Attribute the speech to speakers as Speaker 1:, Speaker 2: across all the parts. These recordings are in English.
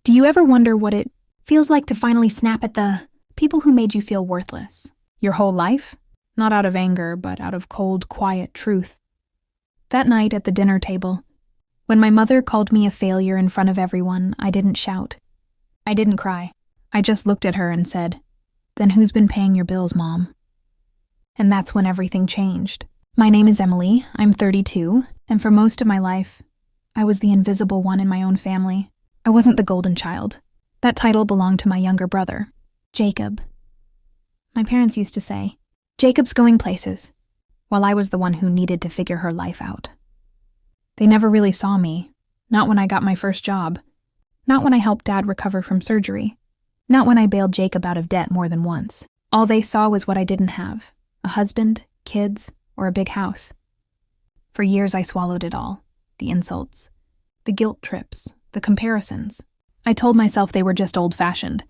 Speaker 1: Do you ever wonder what it feels like to finally snap at the people who made you feel worthless? Your whole life? Not out of anger, but out of cold, quiet truth. That night at the dinner table, when my mother called me a failure in front of everyone, I didn't shout. I didn't cry. I just looked at her and said, "Then who's been paying your bills, Mom?" And that's when everything changed. My name is Emily, I'm 32, and for most of my life, I was the invisible one in my own family. I wasn't the golden child. That title belonged to my younger brother, Jacob. My parents used to say, "Jacob's going places," while I was the one who needed to figure her life out. They never really saw me, not when I got my first job, not when I helped Dad recover from surgery, not when I bailed Jacob out of debt more than once. All they saw was what I didn't have, a husband, kids, or a big house. For years I swallowed it all, the insults, the guilt trips, the comparisons. I told myself they were just old-fashioned,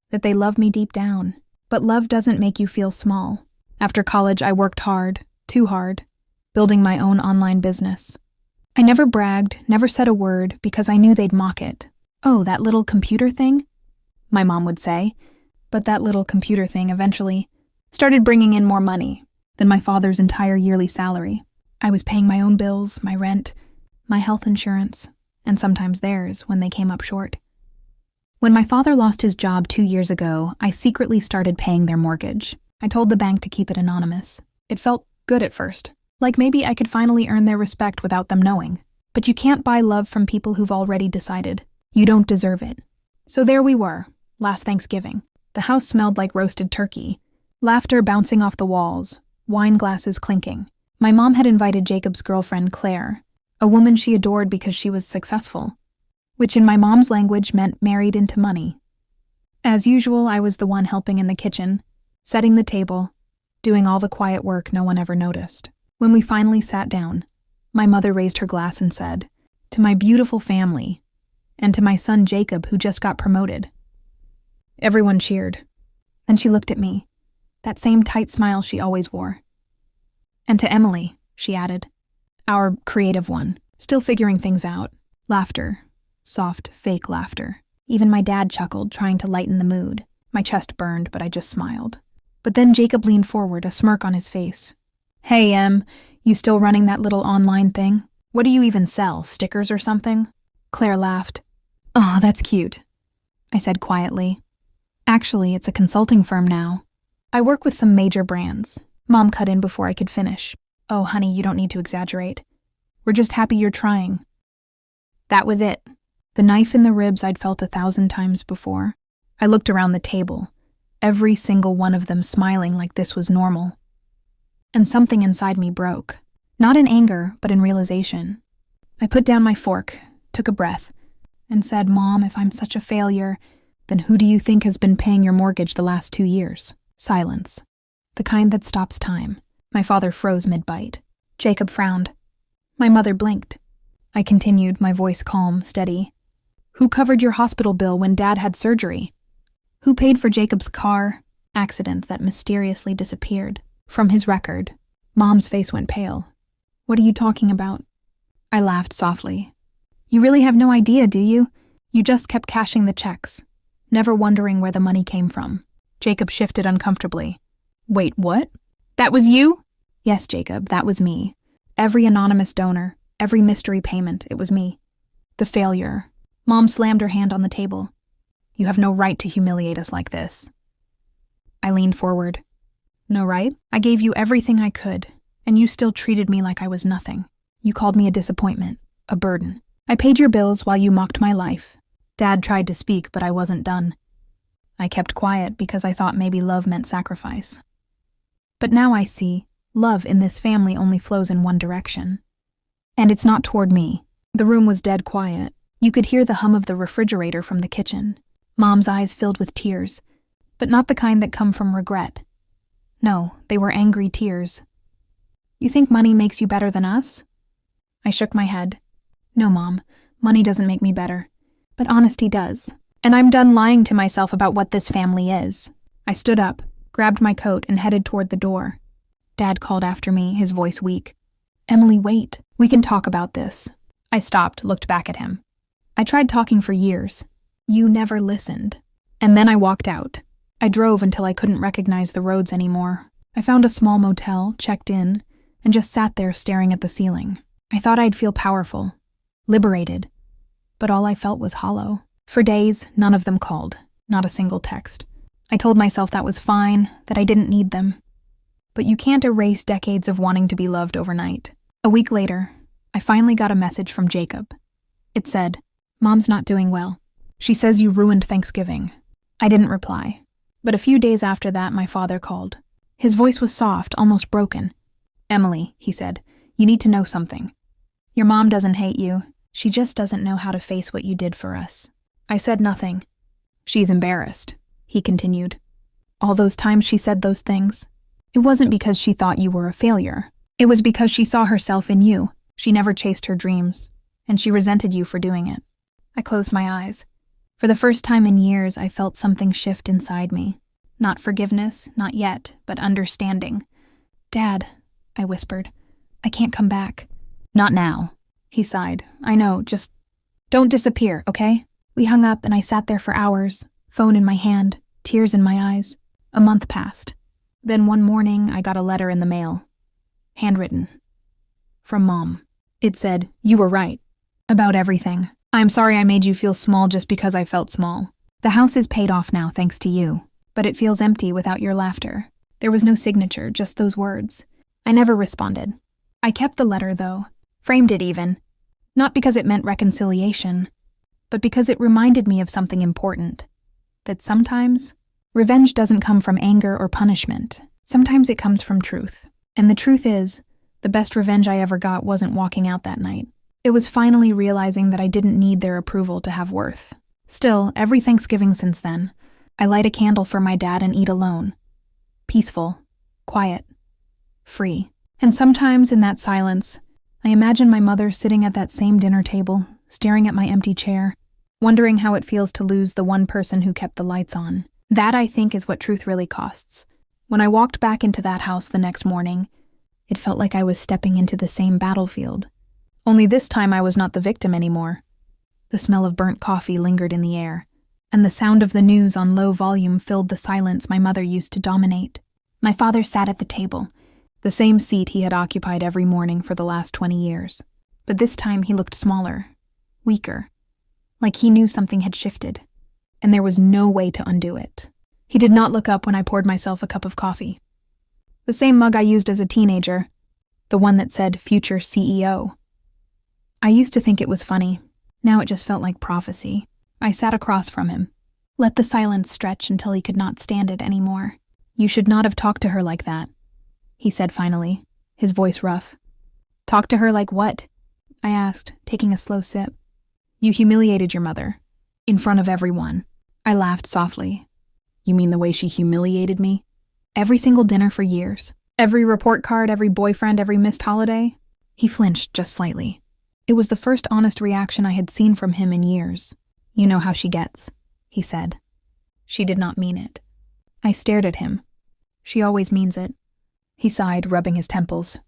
Speaker 1: that they loved me deep down. But love doesn't make you feel small. After college, I worked hard, too hard, building my own online business. I never bragged, never said a word, because I knew they'd mock it. "Oh, that little computer thing?" my mom would say. But that little computer thing eventually started bringing in more money than my father's entire yearly salary. I was paying my own bills, my rent, my health insurance, and sometimes theirs when they came up short. When my father lost his job 2 years ago, I secretly started paying their mortgage. I told the bank to keep it anonymous. It felt good at first, like maybe I could finally earn their respect without them knowing. But you can't buy love from people who've already decided you don't deserve it. So there we were, last Thanksgiving. The house smelled like roasted turkey, laughter bouncing off the walls, wine glasses clinking. My mom had invited Jacob's girlfriend, Claire, a woman she adored because she was successful, which in my mom's language meant married into money. As usual, I was the one helping in the kitchen, setting the table, doing all the quiet work no one ever noticed. When we finally sat down, my mother raised her glass and said, "To my beautiful family, and to my son Jacob, who just got promoted." Everyone cheered. Then she looked at me, that same tight smile she always wore. "And to Emily," she added, "our creative one, still figuring things out." Laughter. Soft, fake laughter. Even my dad chuckled, trying to lighten the mood. My chest burned, but I just smiled. But then Jacob leaned forward, a smirk on his face. "Hey, Em, you still running that little online thing? What do you even sell, stickers or something?" Claire laughed. "Oh, that's cute," I said quietly. "Actually, it's a consulting firm now. I work with some major brands." Mom cut in before I could finish. "Oh, honey, you don't need to exaggerate. We're just happy you're trying." That was it. The knife in the ribs I'd felt 1,000 times before. I looked around the table, every single one of them smiling like this was normal. And something inside me broke. Not in anger, but in realization. I put down my fork, took a breath, and said, "Mom, if I'm such a failure, then who do you think has been paying your mortgage the last 2 years? Silence. The kind that stops time. My father froze mid-bite. Jacob frowned. My mother blinked. I continued, my voice calm, steady. "Who covered your hospital bill when Dad had surgery? Who paid for Jacob's car accident that mysteriously disappeared from his record?" Mom's face went pale. "What are you talking about?" I laughed softly. "You really have no idea, do you? You just kept cashing the checks, never wondering where the money came from." Jacob shifted uncomfortably. "Wait, what? That was you?" "Yes, Jacob, that was me. Every anonymous donor, every mystery payment, it was me. The failure." Mom slammed her hand on the table. "You have no right to humiliate us like this." I leaned forward. "No right? I gave you everything I could, and you still treated me like I was nothing. You called me a disappointment, a burden. I paid your bills while you mocked my life." Dad tried to speak, but I wasn't done. I kept quiet because I thought maybe love meant sacrifice. But now I see, love in this family only flows in one direction. And it's not toward me. The room was dead quiet. You could hear the hum of the refrigerator from the kitchen. Mom's eyes filled with tears, but not the kind that come from regret. No, they were angry tears. "You think money makes you better than us?" I shook my head. "No, Mom, money doesn't make me better, but honesty does. And I'm done lying to myself about what this family is." I stood up, grabbed my coat, and headed toward the door. Dad called after me, his voice weak. "Emily, wait. We can talk about this." I stopped, looked back at him. I tried talking for years. You never listened. And then I walked out. I drove until I couldn't recognize the roads anymore. I found a small motel, checked in, and just sat there staring at the ceiling. I thought I'd feel powerful, liberated, but all I felt was hollow. For days, none of them called, not a single text. I told myself that was fine, that I didn't need them. But you can't erase decades of wanting to be loved overnight. A week later, I finally got a message from Jacob. It said, "Mom's not doing well. She says you ruined Thanksgiving." I didn't reply. But a few days after that, my father called. His voice was soft, almost broken. "Emily," he said, "you need to know something. Your mom doesn't hate you. She just doesn't know how to face what you did for us." I said nothing. "She's embarrassed," he continued. "All those times she said those things. It wasn't because she thought you were a failure. It was because she saw herself in you. She never chased her dreams, and she resented you for doing it." I closed my eyes. For the first time in years, I felt something shift inside me. Not forgiveness, not yet, but understanding. "Dad," I whispered, "I can't come back." "Not now," he sighed. "I know, just don't disappear, okay?" We hung up and I sat there for hours, phone in my hand, tears in my eyes. A month passed. Then one morning, I got a letter in the mail. Handwritten. From Mom. It said, "You were right. About everything. I'm sorry I made you feel small just because I felt small. The house is paid off now thanks to you, but it feels empty without your laughter." There was no signature, just those words. I never responded. I kept the letter, though. Framed it even. Not because it meant reconciliation, but because it reminded me of something important. That sometimes, revenge doesn't come from anger or punishment. Sometimes it comes from truth. And the truth is, the best revenge I ever got wasn't walking out that night. It was finally realizing that I didn't need their approval to have worth. Still, every Thanksgiving since then, I light a candle for my dad and eat alone. Peaceful, quiet, free. And sometimes in that silence, I imagine my mother sitting at that same dinner table, staring at my empty chair, wondering how it feels to lose the one person who kept the lights on. That, I think, is what truth really costs. When I walked back into that house the next morning, it felt like I was stepping into the same battlefield. Only this time I was not the victim anymore. The smell of burnt coffee lingered in the air, and the sound of the news on low volume filled the silence my mother used to dominate. My father sat at the table, the same seat he had occupied every morning for the last 20 years. But this time he looked smaller, weaker, like he knew something had shifted, and there was no way to undo it. He did not look up when I poured myself a cup of coffee. The same mug I used as a teenager, the one that said "Future CEO." I used to think it was funny. Now it just felt like prophecy. I sat across from him, let the silence stretch until he could not stand it anymore. "You should not have talked to her like that," he said finally, his voice rough. "Talk to her like what?" I asked, taking a slow sip. "You humiliated your mother. In front of everyone." I laughed softly. "You mean the way she humiliated me?" "Every single dinner for years. Every report card, every boyfriend, every missed holiday." He flinched just slightly. It was the first honest reaction I had seen from him in years. "You know how she gets," he said. "She did not mean it." I stared at him. "She always means it." He sighed, rubbing his temples.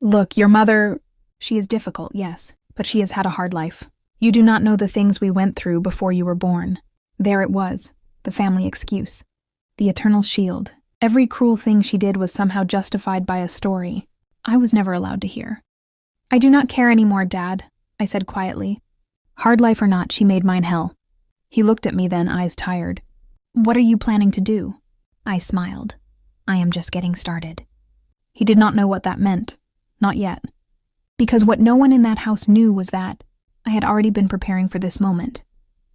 Speaker 1: "Look, your mother, she is difficult, yes, but she has had a hard life. You do not know the things we went through before you were born. There it was, the family excuse, the eternal shield. Every cruel thing she did was somehow justified by a story I was never allowed to hear." "I do not care anymore, Dad," I said quietly. "Hard life or not, she made mine hell." He looked at me then, eyes tired. "What are you planning to do?" I smiled. "I am just getting started." He did not know what that meant. Not yet. Because what no one in that house knew was that I had already been preparing for this moment.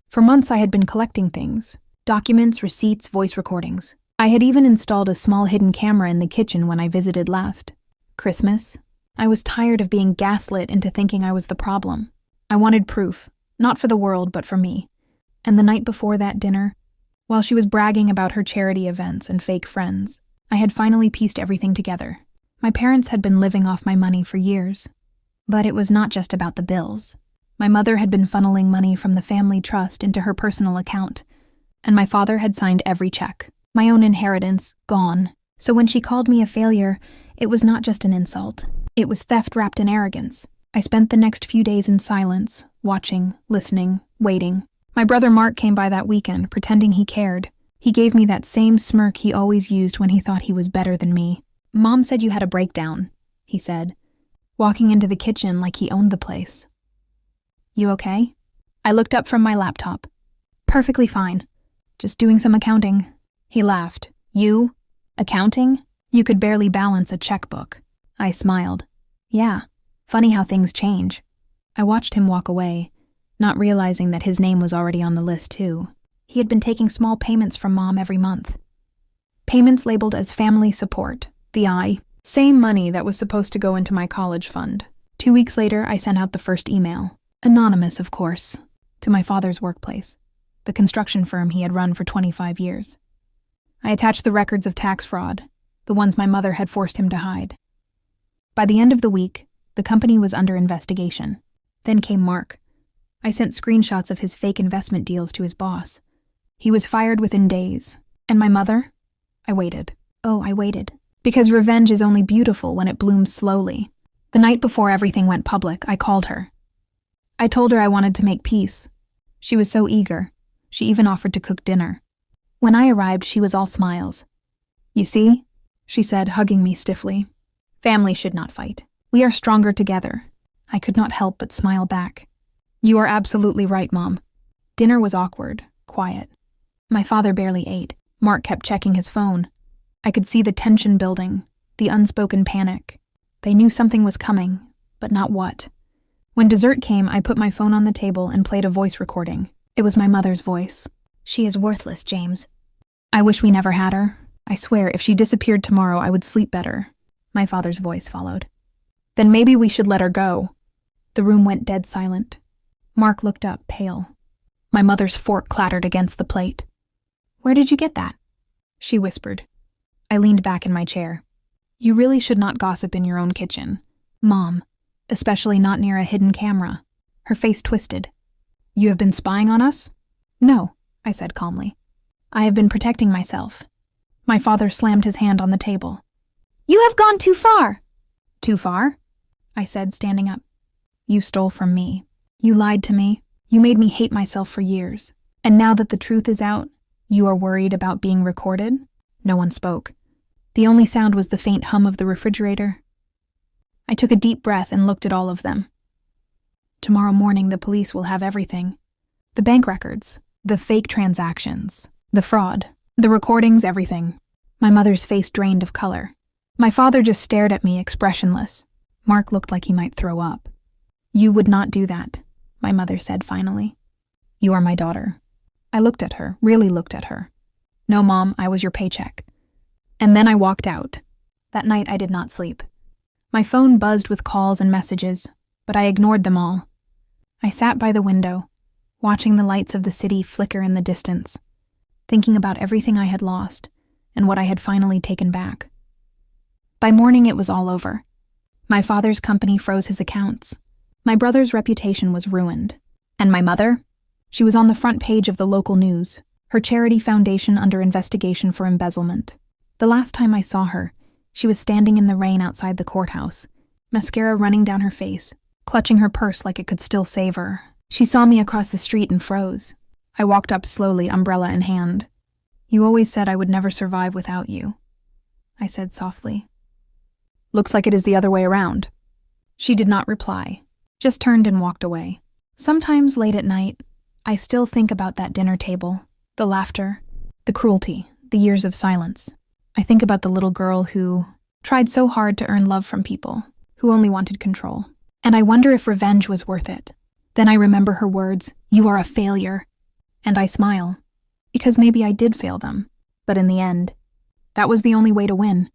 Speaker 1: For months I had been collecting things. Documents, receipts, voice recordings. I had even installed a small hidden camera in the kitchen when I visited last. Christmas. I was tired of being gaslit into thinking I was the problem. I wanted proof, not for the world, but for me. And the night before that dinner, while she was bragging about her charity events and fake friends, I had finally pieced everything together. My parents had been living off my money for years. But it was not just about the bills. My mother had been funneling money from the family trust into her personal account, and my father had signed every check. My own inheritance, gone. So when she called me a failure, it was not just an insult. It was theft wrapped in arrogance. I spent the next few days in silence, watching, listening, waiting. My brother Mark came by that weekend, pretending he cared. He gave me that same smirk he always used when he thought he was better than me. "Mom said you had a breakdown," he said, walking into the kitchen like he owned the place. "You okay?" I looked up from my laptop. "Perfectly fine. Just doing some accounting." He laughed. "You? Accounting? You could barely balance a checkbook." I smiled. "Yeah, funny how things change." I watched him walk away, not realizing that his name was already on the list too. He had been taking small payments from Mom every month. Payments labeled as family support, same money that was supposed to go into my college fund. 2 weeks later, I sent out the first email. Anonymous, of course, to my father's workplace, the construction firm he had run for 25 years. I attached the records of tax fraud, the ones my mother had forced him to hide. By the end of the week, the company was under investigation. Then came Mark. I sent screenshots of his fake investment deals to his boss. He was fired within days. And my mother? I waited. I waited. Because revenge is only beautiful when it blooms slowly. The night before everything went public, I called her. I told her I wanted to make peace. She was so eager. She even offered to cook dinner. When I arrived, she was all smiles. "You see?" she said, hugging me stiffly. "Family should not fight. We are stronger together." I could not help but smile back. "You are absolutely right, Mom." Dinner was awkward, quiet. My father barely ate. Mark kept checking his phone. I could see the tension building, the unspoken panic. They knew something was coming, but not what. When dessert came, I put my phone on the table and played a voice recording. It was my mother's voice. "She is worthless, James. I wish we never had her. I swear, if she disappeared tomorrow, I would sleep better." My father's voice followed. "Then maybe we should let her go." The room went dead silent. Mark looked up, pale. My mother's fork clattered against the plate. "Where did you get that?" she whispered. I leaned back in my chair. "You really should not gossip in your own kitchen, Mom, especially not near a hidden camera." Her face twisted. "You have been spying on us?" "No," I said calmly. "I have been protecting myself." My father slammed his hand on the table. "You have gone too far." "Too far?" I said, standing up. "You stole from me. You lied to me. You made me hate myself for years. And now that the truth is out, you are worried about being recorded?" No one spoke. The only sound was the faint hum of the refrigerator. I took a deep breath and looked at all of them. Tomorrow morning, the police will have everything. The bank records, the fake transactions, the fraud, the recordings, everything. My mother's face drained of color. My father just stared at me, expressionless. Mark looked like he might throw up. "You would not do that," my mother said finally. "You are my daughter." I looked at her, really looked at her. "No, Mom, I was your paycheck." And then I walked out. That night I did not sleep. My phone buzzed with calls and messages, but I ignored them all. I sat by the window, watching the lights of the city flicker in the distance, thinking about everything I had lost and what I had finally taken back. By morning it was all over. My father's company froze his accounts. My brother's reputation was ruined. And my mother? She was on the front page of the local news, her charity foundation under investigation for embezzlement. The last time I saw her, she was standing in the rain outside the courthouse, mascara running down her face, clutching her purse like it could still save her. She saw me across the street and froze. I walked up slowly, umbrella in hand. "You always said I would never survive without you," I said softly. "Looks like it is the other way around." She did not reply, just turned and walked away. Sometimes late at night, I still think about that dinner table, the laughter, the cruelty, the years of silence. I think about the little girl who tried so hard to earn love from people, who only wanted control. And I wonder if revenge was worth it. Then I remember her words, "You are a failure." And I smile, because maybe I did fail them. But in the end, that was the only way to win.